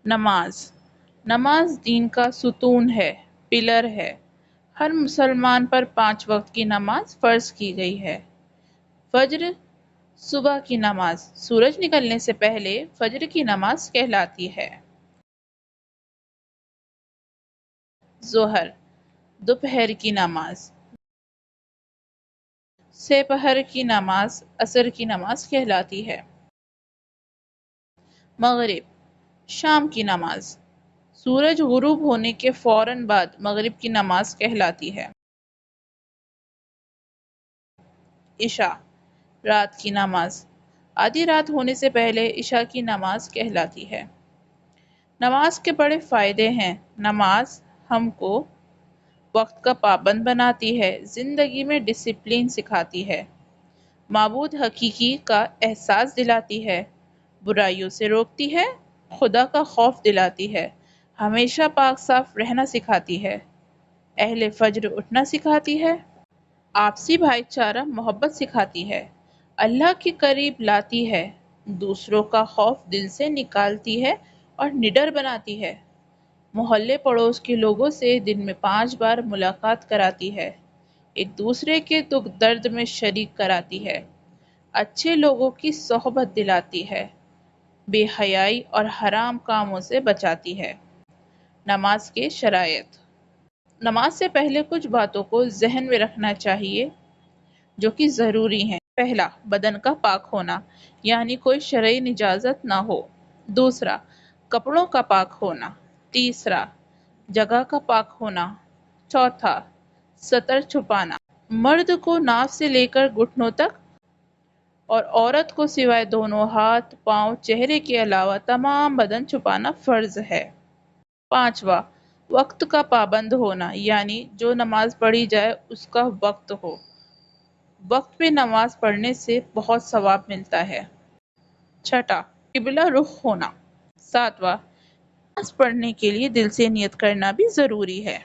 نماز نماز دین کا ستون ہے، پلر ہے۔ ہر مسلمان پر 5 وقت کی نماز فرض کی گئی ہے۔ فجر، صبح کی نماز سورج نکلنے سے پہلے فجر کی نماز کہلاتی ہے۔ ظہر، دوپہر کی نماز سے پہر کی نماز عصر کی نماز کہلاتی ہے۔ مغرب، شام کی نماز سورج غروب ہونے کے فوراً بعد مغرب کی نماز کہلاتی ہے۔ عشاء، رات کی نماز آدھی رات ہونے سے پہلے عشاء کی نماز کہلاتی ہے۔ نماز کے بڑے فائدے ہیں۔ نماز ہم کو وقت کا پابند بناتی ہے، زندگی میں ڈسپلن سکھاتی ہے، معبود حقیقی کا احساس دلاتی ہے، برائیوں سے روکتی ہے، خدا کا خوف دلاتی ہے، ہمیشہ پاک صاف رہنا سکھاتی ہے، اہل فجر اٹھنا سکھاتی ہے، آپسی بھائی چارہ محبت سکھاتی ہے، اللہ کے قریب لاتی ہے، دوسروں کا خوف دل سے نکالتی ہے اور نڈر بناتی ہے، محلے پڑوس کے لوگوں سے دن میں 5 بار ملاقات کراتی ہے، ایک دوسرے کے دکھ درد میں شریک کراتی ہے، اچھے لوگوں کی صحبت دلاتی ہے، بے حیائی اور حرام کاموں سے بچاتی ہے۔ نماز کے شرائط۔ نماز سے پہلے کچھ باتوں کو ذہن میں رکھنا چاہیے جو کہ ضروری ہیں۔ پہلا، بدن کا پاک ہونا، یعنی کوئی شرعی نجاست نہ ہو۔ دوسرا، کپڑوں کا پاک ہونا۔ تیسرا، جگہ کا پاک ہونا۔ چوتھا، سطر چھپانا۔ مرد کو ناف سے لے کر گھٹنوں تک اور عورت کو سوائے دونوں ہاتھ، پاؤں، چہرے کے علاوہ تمام بدن چھپانا فرض ہے۔ پانچواں، وقت کا پابند ہونا، یعنی جو نماز پڑھی جائے اس کا وقت ہو۔ وقت پہ نماز پڑھنے سے بہت ثواب ملتا ہے۔ چھٹا، قبلہ رخ ہونا۔ ساتواں، نماز پڑھنے کے لیے دل سے نیت کرنا بھی ضروری ہے۔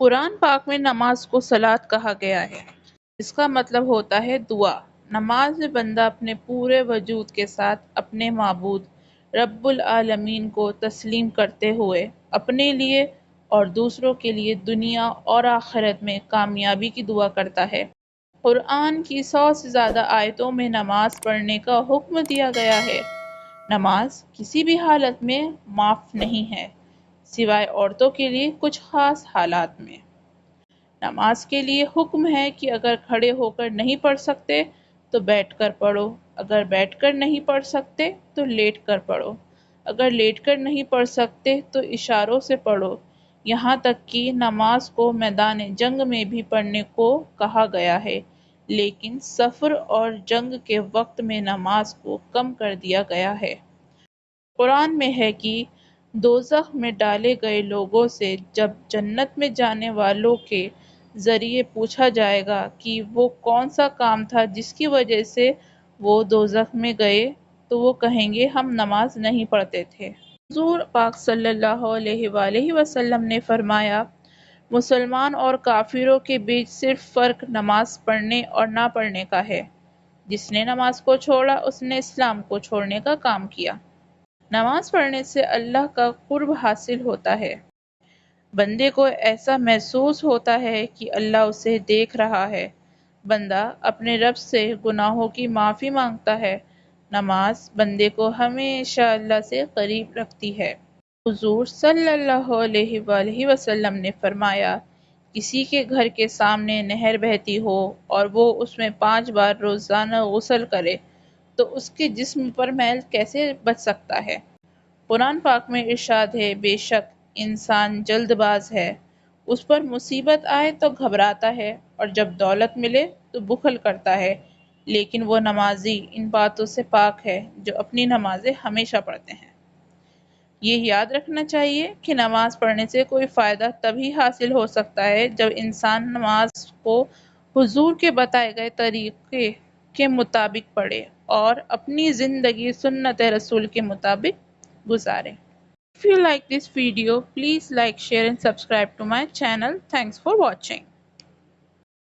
قرآن پاک میں نماز کو صلاۃ کہا گیا ہے۔ اس کا مطلب ہوتا ہے دعا۔ نماز میں بندہ اپنے پورے وجود کے ساتھ اپنے معبود رب العالمین کو تسلیم کرتے ہوئے اپنے لیے اور دوسروں کے لیے دنیا اور آخرت میں کامیابی کی دعا کرتا ہے۔ قرآن کی 100 سے زیادہ آیتوں میں نماز پڑھنے کا حکم دیا گیا ہے۔ نماز کسی بھی حالت میں معاف نہیں ہے، سوائے عورتوں کے لیے کچھ خاص حالات میں۔ نماز کے لیے حکم ہے کہ اگر کھڑے ہو کر نہیں پڑھ سکتے تو بیٹھ کر پڑھو، اگر بیٹھ کر نہیں پڑھ سکتے تو لیٹ کر پڑھو، اگر لیٹ کر نہیں پڑھ سکتے تو اشاروں سے پڑھو، یہاں تک کہ نماز کو میدان جنگ میں بھی پڑھنے کو کہا گیا ہے، لیکن سفر اور جنگ کے وقت میں نماز کو کم کر دیا گیا ہے۔ قرآن میں ہے کہ دوزخ میں ڈالے گئے لوگوں سے جب جنت میں جانے والوں کے ذریعے پوچھا جائے گا کہ وہ کون سا کام تھا جس کی وجہ سے وہ دوزخ میں گئے تو وہ کہیں گے ہم نماز نہیں پڑھتے تھے۔ حضور پاک صلی اللہ علیہ وآلہ وسلم نے فرمایا، مسلمان اور کافروں کے بیچ صرف فرق نماز پڑھنے اور نہ پڑھنے کا ہے۔ جس نے نماز کو چھوڑا اس نے اسلام کو چھوڑنے کا کام کیا۔ نماز پڑھنے سے اللہ کا قرب حاصل ہوتا ہے۔ بندے کو ایسا محسوس ہوتا ہے کہ اللہ اسے دیکھ رہا ہے۔ بندہ اپنے رب سے گناہوں کی معافی مانگتا ہے۔ نماز بندے کو ہمیشہ اللہ سے قریب رکھتی ہے۔ حضور صلی اللہ علیہ وآلہ وسلم نے فرمایا، کسی کے گھر کے سامنے نہر بہتی ہو اور وہ اس میں 5 بار روزانہ غسل کرے تو اس کے جسم پر میل کیسے بچ سکتا ہے؟ قرآن پاک میں ارشاد ہے، بے شک انسان جلد باز ہے، اس پر مصیبت آئے تو گھبراتا ہے اور جب دولت ملے تو بخل کرتا ہے، لیکن وہ نمازی ان باتوں سے پاک ہے جو اپنی نمازیں ہمیشہ پڑھتے ہیں۔ یہ یاد رکھنا چاہیے کہ نماز پڑھنے سے کوئی فائدہ تبھی حاصل ہو سکتا ہے جب انسان نماز کو حضور کے بتائے گئے طریقے کے مطابق پڑھے اور اپنی زندگی سنت رسول کے مطابق گزارے۔ If you like this video, please like, share and subscribe to my channel. Thanks for watching.